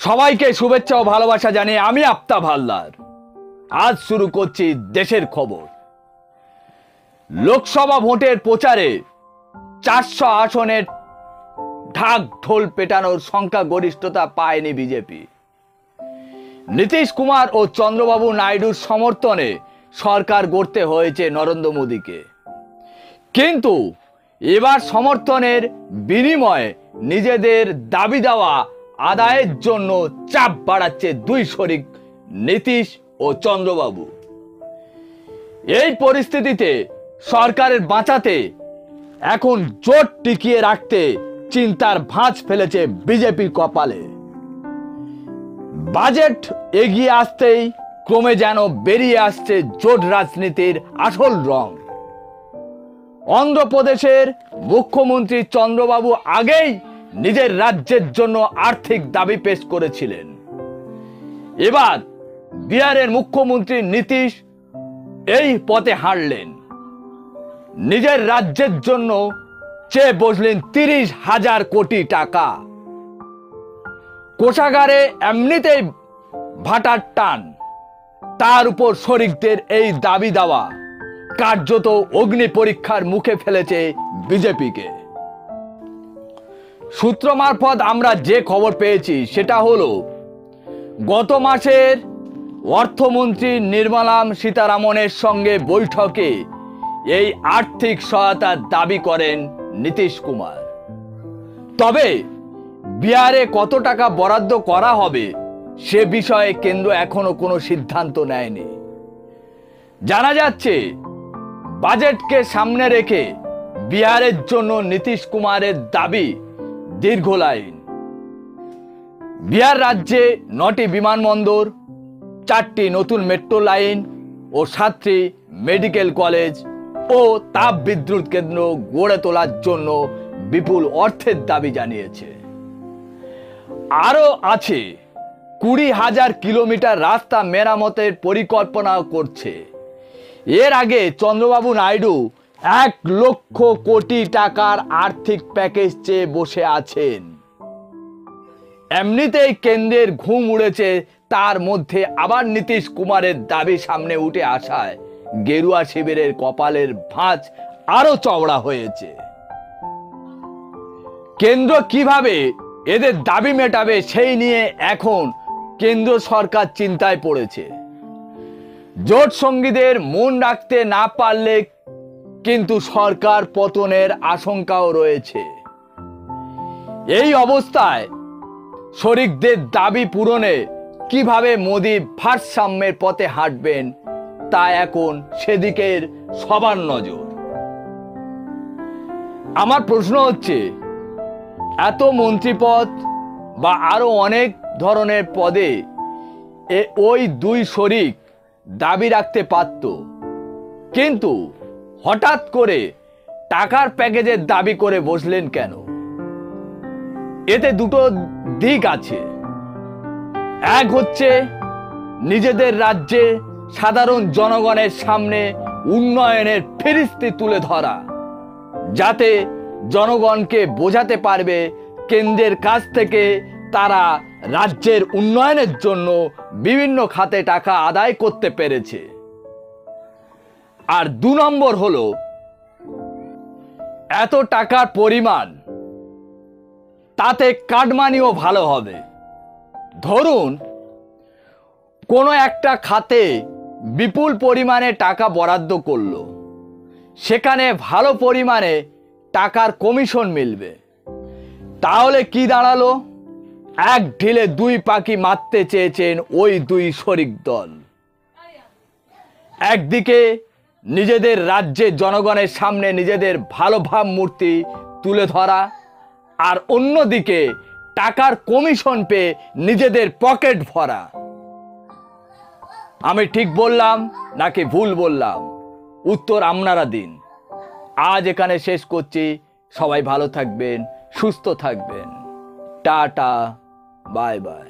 সবাইকে শুভেচ্ছা ও ভালোবাসা জানিয়ে আমি আফতাব হালদার আজ শুরু করছি দেশের খবর। লোকসভা ভোটের প্রচারে 400 আসনের ঢাক ঢোল পেটানোর সংখ্যাগরিষ্ঠতা পায়নি বিজেপি। নীতিশ কুমার ও চন্দ্রবাবু নাইডুর সমর্থনে সরকার গড়তে হয়েছে নরেন্দ্র মোদীকে, কিন্তু এবার সমর্থনের বিনিময়ে নিজেদের দাবি দেওয়া আদায়ের জন্য চাপ বাড়াচ্ছে দুই শরিক নীতিশ ও চন্দ্রবাবু। এই পরিস্থিতিতে সরকারের বাঁচাতে এখন জোট টিকিয়ে রাখতে চিন্তার ভাঁজ ফেলেছে বিজেপির কপালে। বাজেট এগিয়ে আসতেই ক্রমে যেন বেরিয়ে আসছে জোট রাজনীতির আসল রং। অন্ধ্রপ্রদেশের মুখ্যমন্ত্রী চন্দ্রবাবু আগেই নিজের রাজ্যের জন্য আর্থিক দাবি পেশ করেছিলেন। এবার বিহারের মুখ্যমন্ত্রী নীতিশ এই পথে হাঁটলেন। নিজের রাজ্যের জন্য চেয়ে বসলেন 30,000 কোটি টাকা। কোষাগারে এমনিতেই ভাটার টান, তার উপর শরিকদের এই দাবি দেওয়া কার্যত অগ্নি পরীক্ষার মুখে ফেলেছে বিজেপিকে। সূত্র মারফত আমরা যে খবর পেয়েছি সেটা হলো, গত মাসের অর্থমন্ত্রী নির্মলা সীতারামনের সঙ্গে বৈঠকে এই আর্থিক সহায়তার দাবি করেন নীতিশ কুমার। তবে বিহারে কত টাকা বরাদ্দ করা হবে সে বিষয়ে কেন্দ্র এখনো কোনো সিদ্ধান্ত নেয়নি। জানা যাচ্ছে বাজেটকে সামনে রেখে বিহারের জন্য নীতিশ কুমারের দাবি দীর্ঘ লাইন। বিহার রাজ্যে 9টি বিমানবন্দর, 4টি নতুন মেট্রো লাইন ও 7টি মেডিকেল কলেজ ও তাপ বিদ্যুৎ কেন্দ্র গড়ে তোলার জন্য বিপুল অর্থের দাবি জানিয়েছে। আরও আছে 20,000 কিলোমিটার রাস্তা মেরামতের পরিকল্পনা করছে। এর আগে চন্দ্রবাবু নাইডু 1 লক্ষ কোটি টাকার আর্থিক প্যাকেজ চেয়ে বসে আছেন। এমনিতেই কেন্দ্রের ঘুম উড়েছে, তার মধ্যে আবার নীতিশ কুমারের দাবি সামনে উঠে আসায় গেরুয়া শিবিরের কপালের ভাঁজ আরো চওড়া হয়েছে। কেন্দ্র কিভাবে এদের দাবি মেটাবে সেই নিয়ে এখন কেন্দ্র সরকার চিন্তায় পড়েছে। জোট সঙ্গীদের মন রাখতে না পারলে কিন্তু সরকার পতনের আশঙ্কাও রয়েছে। এই অবস্থায় শরিকদের দাবি পূরণে কিভাবে মোদী ভারসাম্যের পথে হাঁটবেন তা এখন সেদিকের সবার নজর। আমার প্রশ্ন হচ্ছে, এত মন্ত্রীপদ বা আরো অনেক ধরনের পদে ওই দুই শরিক দাবি রাখতে পারত, কিন্তু হঠাৎ করে টাকার প্যাকেজের দাবি করে বসলেন কেন? এতে দুটো দিক আছে। এক হচ্ছে নিজেদের রাজ্যে সাধারণ জনগণের সামনে উন্নয়নের ফিরিস্তি তুলে ধরা, যাতে জনগণকে বোঝাতে পারবে কেন্দ্রের কাছ থেকে তারা রাজ্যের উন্নয়নের জন্য বিভিন্ন খাতে টাকা আদায় করতে পেরেছে। আর 2 নম্বর হলো, এত টাকার পরিমাণ, তাতে কাটমানিও ভালো হবে। ধরুন কোনো একটা খাতে বিপুল পরিমাণে টাকা বরাদ্দ করলো, সেখানে ভালো পরিমাণে টাকার কমিশন মিলবে। তাহলে কি দাঁড়ালো? এক ঢিলে 2 পাখি মারতে চেয়েছেন ওই দুই শরিক দল। একদিকে নিজেদের রাজ্যের জনগণের সামনে নিজেদের ভালো ভাবমূর্তি তুলে ধরা, আর অন্যদিকে টাকার কমিশন পেয়ে নিজেদের পকেট ভরা। আমি ঠিক বললাম নাকি ভুল বললাম? উত্তর আপনারা দিন। আজ এখানে শেষ করছি। সবাই ভালো থাকবেন, সুস্থ থাকবেন। Tata, bye bye.